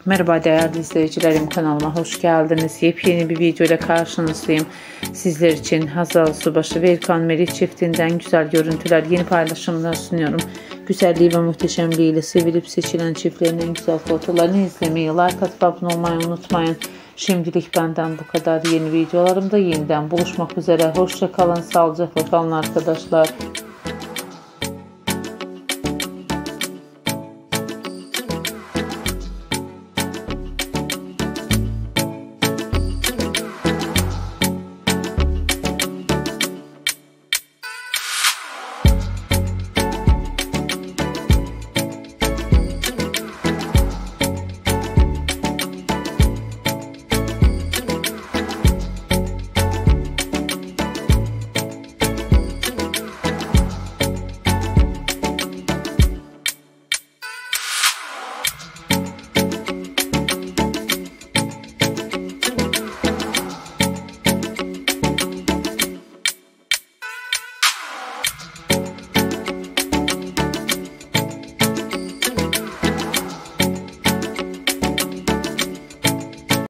Merhaba değerli izleyicilerim, kanalıma hoş geldiniz. Yepyeni bir video ile karşınızdayım. Sizler için Hazal Subaşı ve İlkan Meriç çiftinden güzel görüntüler, yeni paylaşımlar sunuyorum. Güzelliği ve muhteşemliğiyle sevilip seçilen çiftlerin en güzel fotolarını izlemeyi, like atıp abone olmayı unutmayın. Şimdilik benden bu kadar. Yeni videolarımda yeniden buluşmak üzere. Hoşça kalın, sağlıcakla kalın arkadaşlar.